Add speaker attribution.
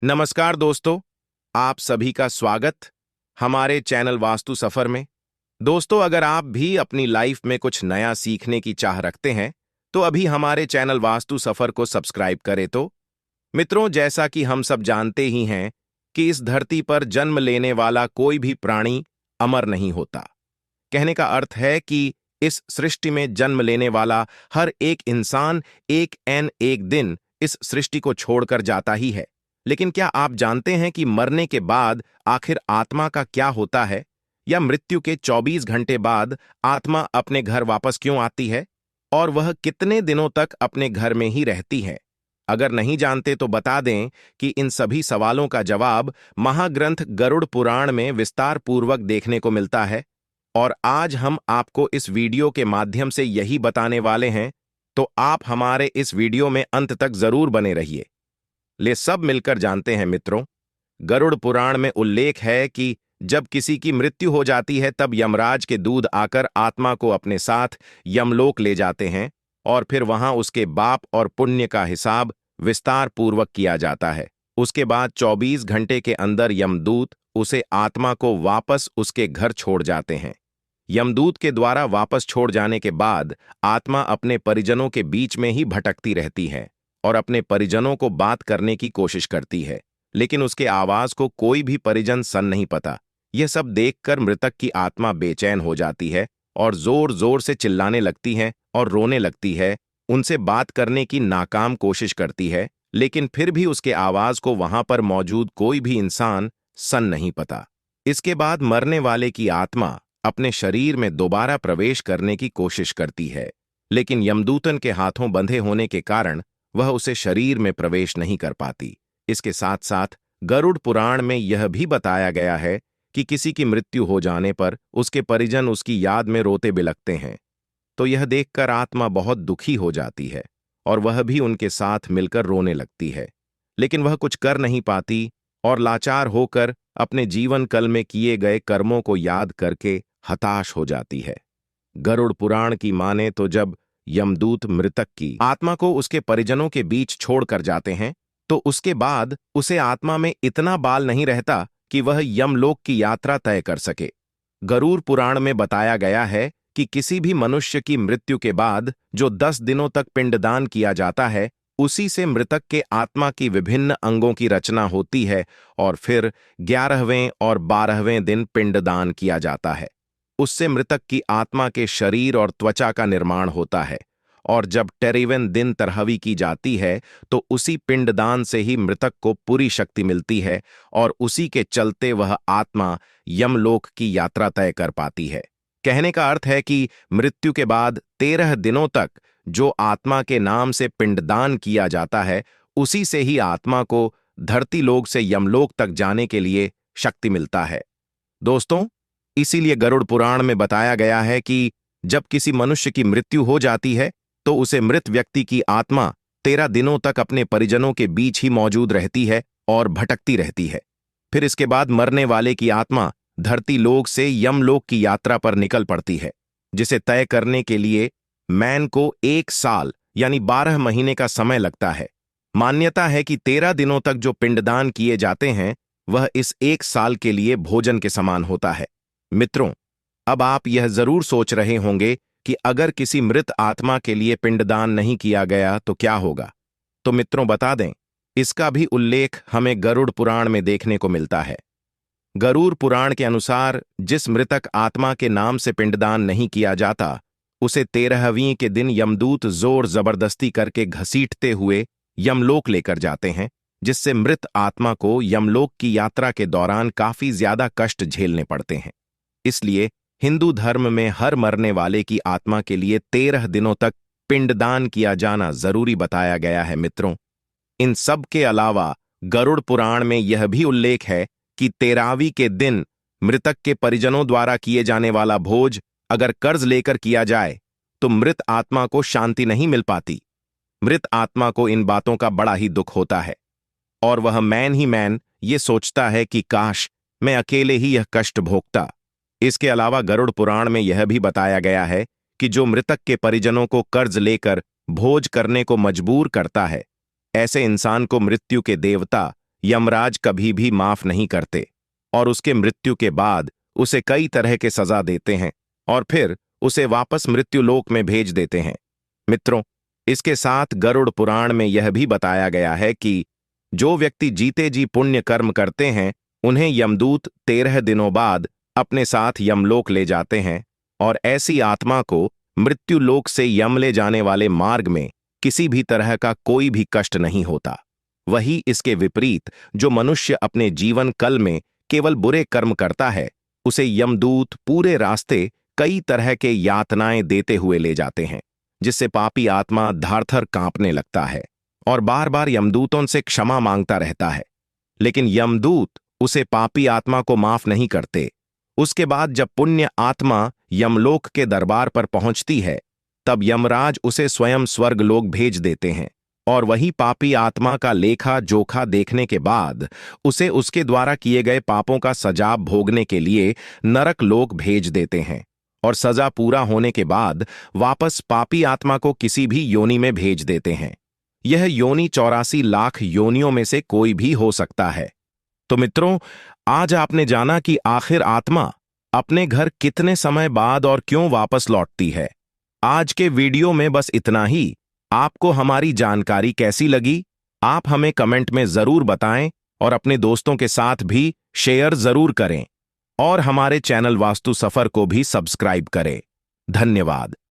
Speaker 1: नमस्कार दोस्तों, आप सभी का स्वागत हमारे चैनल वास्तु सफर में। दोस्तों, अगर आप भी अपनी लाइफ में कुछ नया सीखने की चाह रखते हैं तो अभी हमारे चैनल वास्तु सफर को सब्सक्राइब करें। तो मित्रों, जैसा कि हम सब जानते ही हैं कि इस धरती पर जन्म लेने वाला कोई भी प्राणी अमर नहीं होता। कहने का अर्थ है कि इस सृष्टि में जन्म लेने वाला हर एक इंसान एक दिन इस सृष्टि को छोड़कर जाता ही है। लेकिन क्या आप जानते हैं कि मरने के बाद आखिर आत्मा का क्या होता है, या मृत्यु के 24 घंटे बाद आत्मा अपने घर वापस क्यों आती है, और वह कितने दिनों तक अपने घर में ही रहती है? अगर नहीं जानते तो बता दें कि इन सभी सवालों का जवाब महाग्रंथ गरुड़ पुराण में विस्तार पूर्वक देखने को मिलता है। और आज हम आपको इस वीडियो के माध्यम से यही बताने वाले हैं, तो आप हमारे इस वीडियो में अंत तक जरूर बने रहिए। ले सब मिलकर जानते हैं मित्रों। गरुड़ पुराण में उल्लेख है कि जब किसी की मृत्यु हो जाती है तब यमराज के दूत आकर आत्मा को अपने साथ यमलोक ले जाते हैं और फिर वहां उसके पाप और पुण्य का हिसाब विस्तार पूर्वक किया जाता है। उसके बाद 24 घंटे के अंदर यमदूत उसे आत्मा को वापस उसके घर छोड़ जाते हैं। यमदूत के द्वारा वापस छोड़ जाने के बाद आत्मा अपने परिजनों के बीच में ही भटकती रहती है और अपने परिजनों को बात करने की कोशिश करती है, लेकिन उसके आवाज को कोई भी परिजन सुन नहीं पाता। यह सब देखकर मृतक की आत्मा बेचैन हो जाती है और जोर जोर से चिल्लाने लगती है और रोने लगती है। उनसे बात करने की नाकाम कोशिश करती है, लेकिन फिर भी उसके आवाज को वहां पर मौजूद कोई भी इंसान सुन नहीं पाता। इसके बाद मरने वाले की आत्मा अपने शरीर में दोबारा प्रवेश करने की कोशिश करती है, लेकिन यमदूतन के हाथों बंधे होने के कारण वह उसे शरीर में प्रवेश नहीं कर पाती। इसके साथ साथ गरुड़ पुराण में यह भी बताया गया है कि किसी की मृत्यु हो जाने पर उसके परिजन उसकी याद में रोते बिलखते हैं, तो यह देखकर आत्मा बहुत दुखी हो जाती है और वह भी उनके साथ मिलकर रोने लगती है। लेकिन वह कुछ कर नहीं पाती और लाचार होकर अपने जीवन काल में किए गए कर्मों को याद करके हताश हो जाती है। गरुड़ पुराण की माने तो जब यमदूत मृतक की आत्मा को उसके परिजनों के बीच छोड़कर जाते हैं, तो उसके बाद उसे आत्मा में इतना बाल नहीं रहता कि वह यमलोक की यात्रा तय कर सके। गरुड़ पुराण में बताया गया है कि किसी भी मनुष्य की मृत्यु के बाद जो 10 दिनों तक पिंडदान किया जाता है, उसी से मृतक के आत्मा की विभिन्न अंगों की रचना होती है और फिर 11वें और 12वें दिन पिंडदान किया जाता है। उससे मृतक की आत्मा के शरीर और त्वचा का निर्माण होता है, और जब 13वें दिन तरहवी की जाती है तो उसी पिंडदान से ही मृतक को पूरी शक्ति मिलती है और उसी के चलते वह आत्मा यमलोक की यात्रा तय कर पाती है। कहने का अर्थ है कि मृत्यु के बाद 13 दिनों तक जो आत्मा के नाम से पिंडदान किया जाता है, उसी से ही आत्मा को धरती लोक से यमलोक तक जाने के लिए शक्ति मिलता है। दोस्तों, इसीलिए गरुड़ पुराण में बताया गया है कि जब किसी मनुष्य की मृत्यु हो जाती है तो उसे मृत व्यक्ति की आत्मा 13 दिनों तक अपने परिजनों के बीच ही मौजूद रहती है और भटकती रहती है। फिर इसके बाद मरने वाले की आत्मा धरती लोक से यमलोक की यात्रा पर निकल पड़ती है, जिसे तय करने के लिए मैन को 1 साल यानी 12 महीने का समय लगता है। मान्यता है कि 13 दिनों तक जो पिंडदान किए जाते हैं वह इस 1 साल के लिए भोजन के समान होता है। मित्रों, अब आप यह जरूर सोच रहे होंगे कि अगर किसी मृत आत्मा के लिए पिंडदान नहीं किया गया तो क्या होगा। तो मित्रों, बता दें, इसका भी उल्लेख हमें गरुड़ पुराण में देखने को मिलता है। गरुड़ पुराण के अनुसार जिस मृतक आत्मा के नाम से पिंडदान नहीं किया जाता, उसे 13वीं के दिन यमदूत जोर जबरदस्ती करके घसीटते हुए यमलोक लेकर जाते हैं, जिससे मृत आत्मा को यमलोक की यात्रा के दौरान काफी ज्यादा कष्ट झेलने पड़ते हैं। इसलिए हिंदू धर्म में हर मरने वाले की आत्मा के लिए 13 दिनों तक पिंडदान किया जाना जरूरी बताया गया है। मित्रों, इन सब के अलावा गरुड़ पुराण में यह भी उल्लेख है कि 13वीं के दिन मृतक के परिजनों द्वारा किए जाने वाला भोज अगर कर्ज लेकर किया जाए तो मृत आत्मा को शांति नहीं मिल पाती। मृत आत्मा को इन बातों का बड़ा ही दुख होता है और वह मैन ये सोचता है कि काश मैं अकेले ही यह कष्ट भोगता। इसके अलावा गरुड़ पुराण में यह भी बताया गया है कि जो मृतक के परिजनों को कर्ज लेकर भोज करने को मजबूर करता है, ऐसे इंसान को मृत्यु के देवता यमराज कभी भी माफ नहीं करते और उसके मृत्यु के बाद उसे कई तरह के सजा देते हैं और फिर उसे वापस मृत्युलोक में भेज देते हैं। मित्रों, इसके साथ गरुड़ पुराण में यह भी बताया गया है कि जो व्यक्ति जीते जी पुण्य कर्म करते हैं उन्हें यमदूत 13 दिनों बाद अपने साथ यमलोक ले जाते हैं और ऐसी आत्मा को मृत्युलोक से यम ले जाने वाले मार्ग में किसी भी तरह का कोई भी कष्ट नहीं होता। वही इसके विपरीत जो मनुष्य अपने जीवन काल में केवल बुरे कर्म करता है उसे यमदूत पूरे रास्ते कई तरह के यातनाएं देते हुए ले जाते हैं, जिससे पापी आत्मा धड़-धड़ कांपने लगता है और बार बार यमदूतों से क्षमा मांगता रहता है। लेकिन यमदूत उसे पापी आत्मा को माफ नहीं करते। उसके बाद जब पुण्य आत्मा यमलोक के दरबार पर पहुंचती है तब यमराज उसे स्वयं स्वर्गलोक भेज देते हैं और वही पापी आत्मा का लेखा जोखा देखने के बाद उसे उसके द्वारा किए गए पापों का सजा भोगने के लिए नरक लोक भेज देते हैं और सजा पूरा होने के बाद वापस पापी आत्मा को किसी भी योनि में भेज देते हैं। यह योनि 84 लाख योनियों में से कोई भी हो सकता है। तो मित्रों, आज आपने जाना कि आखिर आत्मा अपने घर कितने समय बाद और क्यों वापस लौटती है। आज के वीडियो में बस इतना ही। आपको हमारी जानकारी कैसी लगी आप हमें कमेंट में जरूर बताएं और अपने दोस्तों के साथ भी शेयर जरूर करें और हमारे चैनल वास्तु सफर को भी सब्सक्राइब करें। धन्यवाद।